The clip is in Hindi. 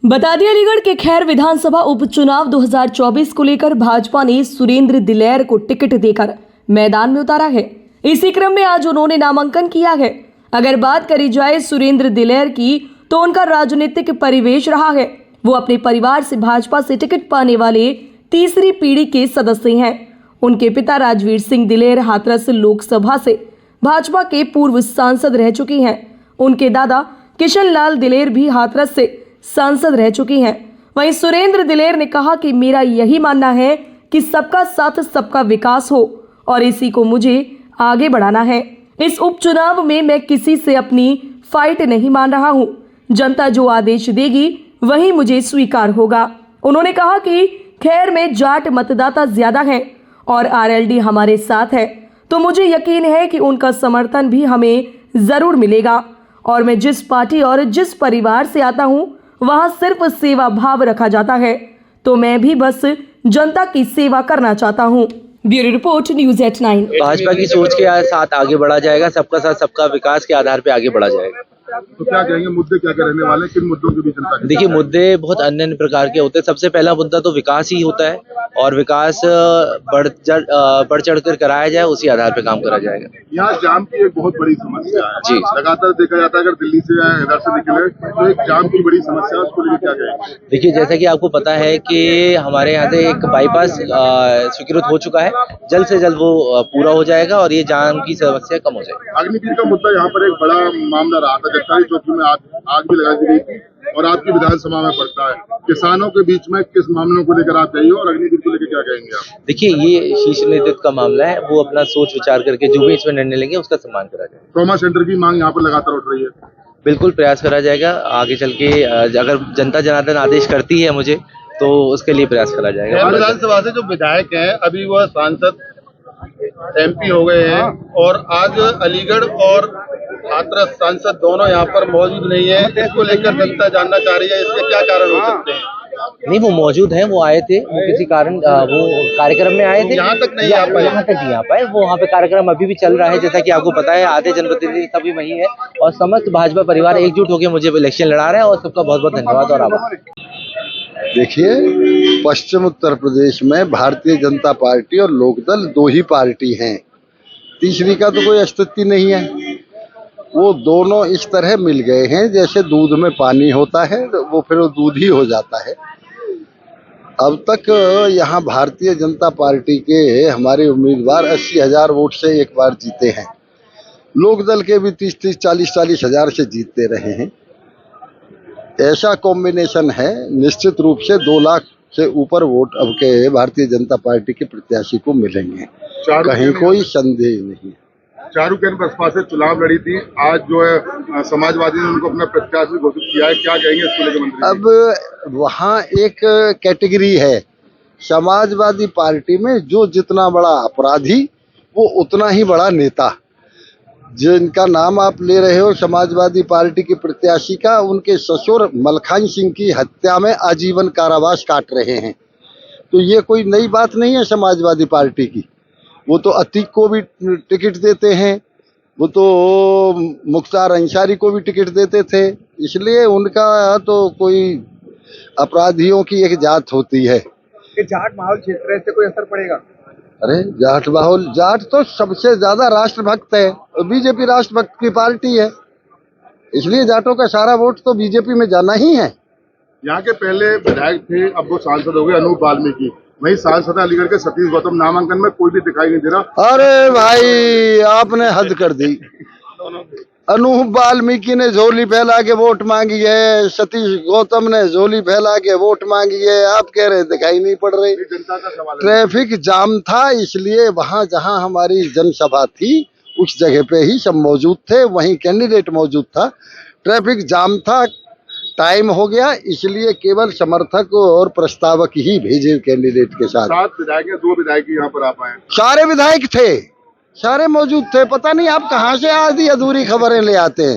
बता दें, अलीगढ़ के खैर विधानसभा उपचुनाव 2024 को लेकर भाजपा ने सुरेंद्र दिलेर को टिकट देकर मैदान में उतारा है। इसी क्रम में आज उन्होंने नामांकन किया है। अगर बात करी जाए सुरेंद्र दिलेर की, तो उनका राजनीतिक परिवेश रहा है। वो अपने परिवार से भाजपा से टिकट पाने वाले तीसरी पीढ़ी के सदस्य हैं। उनके पिता राजवीर सिंह दिलेर हाथरस लोकसभा से भाजपा के पूर्व सांसद रह चुके हैं। उनके दादा किशन लाल दिलेर भी हाथरस से सांसद रह चुकी हैं। वहीं सुरेंद्र दिलेर ने कहा कि मेरा यही मानना है कि सबका साथ सबका विकास हो और इसी को मुझे आगे बढ़ाना है। इस उपचुनाव में मैं किसी से अपनी फाइट नहीं मान रहा हूं। जनता जो आदेश देगी वही मुझे स्वीकार होगा। उन्होंने कहा कि खैर में जाट मतदाता ज्यादा हैं और आरएलडी हमारे साथ है, तो मुझे यकीन है कि उनका समर्थन भी हमें जरूर मिलेगा। और मैं जिस पार्टी और जिस परिवार से आता हूं, वहां सिर्फ सेवा भाव रखा जाता है, तो मैं भी बस जनता की सेवा करना चाहता हूं। Bureau report, news 89। भाजपा की सोच के साथ आगे बढ़ा जाएगा, सबका साथ सबका विकास के आधार पे आगे बढ़ा जाएगा। तो क्या कहेंगे, मुद्दे क्या क्या रहने वाले, किन मुद्दों के बीच जनता? देखिए, मुद्दे बहुत अन्य प्रकार के होते हैं। सबसे पहला मुद्दा तो विकास ही होता है और विकास बढ़ चढ़ कर कराया जाए, उसी आधार पे काम करा जाएगा। यहाँ जाम की एक बहुत बड़ी समस्या है जी। लगातार देखा जाता है, अगर दिल्ली से या इधर से निकले तो एक जाम की बड़ी समस्या है, उसको लेकर क्या कहेंगे? देखिए, जैसा कि आपको पता है कि हमारे यहाँ से एक बाईपास स्वीकृत हो चुका है, जल्द से जल्द वो पूरा हो जाएगा और ये जाम की समस्या कम हो जाएगी। अग्निवीर का मुद्दा यहाँ पर एक बड़ा मामला रहा था, जगताई चौकी में आग भी लगा दी गई थी और आपकी विधानसभा में पड़ता है। किसानों के बीच में किस मामलों को लेकर आप जाइए और अग्निवीर को लेकर क्या कहेंगे आप? देखिए, ये शीर्ष नेतृत्व का मामला है, वो अपना सोच विचार करके जो भी इसमें निर्णय लेंगे उसका सम्मान करा जाएगा। ट्रॉमा सेंटर की मांग यहाँ पर लगातार उठ रही है। बिल्कुल प्रयास करा जाएगा। आगे चल के अगर जनता जनार्दन आदेश करती है मुझे, तो उसके लिए प्रयास करा जाएगा। विधानसभा से जो विधायक हैं, अभी वह सांसद एमपी हो गए हैं और आज अलीगढ़ और हाथरस सांसद दोनों यहाँ पर मौजूद नहीं है। इसको लेकर जनता जानना चाह रही है, इसके क्या कारण हो सकते हैं? नहीं, वो मौजूद हैं, वो आए थे, वो किसी कारण वो कार्यक्रम में आए थे। यहाँ तक नहीं आ पाए। यहाँ तक नहीं आ पाए। वो वहाँ पे कार्यक्रम अभी भी चल रहा है, जैसा कि आपको पता है। आधे जनप्रतिनिधि सभी वही है और समस्त भाजपा परिवार एकजुट होकर मुझे इलेक्शन लड़ा रहा है और सबका बहुत बहुत धन्यवाद और आभार। देखिए, पश्चिम उत्तर प्रदेश में भारतीय जनता पार्टी और लोकदल दो ही पार्टी हैं, तीसरी का तो कोई अस्तित्व नहीं है। वो दोनों इस तरह मिल गए हैं जैसे दूध में पानी होता है, वो फिर वो दूध ही हो जाता है। अब तक यहाँ भारतीय जनता पार्टी के हमारे उम्मीदवार 80,000 वोट से एक बार जीते हैं। लोकदल के भी 30-30, 40-40 हजार से जीतते रहे हैं। ऐसा कॉम्बिनेशन है, निश्चित रूप से 2 लाख से ऊपर वोट अब के भारतीय जनता पार्टी के प्रत्याशी को मिलेंगे, कहीं कोई संदेह नहीं। चारुकेन बसपा से चुनाव लड़ी थी, आज जो है समाजवादी ने उनको अपना प्रत्याशी घोषित किया है, क्या कहेंगे इसको लेकर मंत्री? अब वहाँ एक कैटेगरी है समाजवादी पार्टी में, जो जितना बड़ा अपराधी वो उतना ही बड़ा नेता। जिनका नाम आप ले रहे हो समाजवादी पार्टी की प्रत्याशी का, उनके ससुर मलखान सिंह की हत्या में आजीवन कारावास काट रहे हैं। तो ये कोई नई बात नहीं है समाजवादी पार्टी की। वो तो अतीक को भी टिकट देते हैं, वो तो मुख्तार अंसारी को भी टिकट देते थे, इसलिए उनका तो कोई अपराधियों की एक जात होती है। जाट माहौल क्षेत्र से कोई असर पड़ेगा? अरे जाट तो सबसे ज्यादा राष्ट्रभक्त है, बीजेपी राष्ट्रभक्त की पार्टी है, इसलिए जाटों का सारा वोट तो बीजेपी में जाना ही है। यहाँ के पहले विधायक थे, अब वो सांसद हो गए अनूप वाल्मीकि। वही सांसद अलीगढ़ के सतीश गौतम, नामांकन में कोई भी दिखाई नहीं दे रहा। अरे भाई, आपने हद कर दी। अनूप वाल्मीकि ने झोली फैला के वोट मांगी है, सतीश गौतम ने झोली फैला के वोट मांगी है, आप कह रहे दिखाई नहीं पड़ रही। जनता का सवाल है। ट्रैफिक जाम था, इसलिए वहां जहां हमारी जनसभा थी उस जगह पे ही सब मौजूद थे, वहीं कैंडिडेट मौजूद था। ट्रैफिक जाम था, टाइम हो गया, इसलिए केवल समर्थक और प्रस्तावक ही भेजे कैंडिडेट के साथ। 7 विधायक, 2 विधायक यहाँ पर आ पाए। सारे विधायक थे, सारे मौजूद थे। पता नहीं आप कहाँ से आधी अधूरी खबरें ले आते हैं।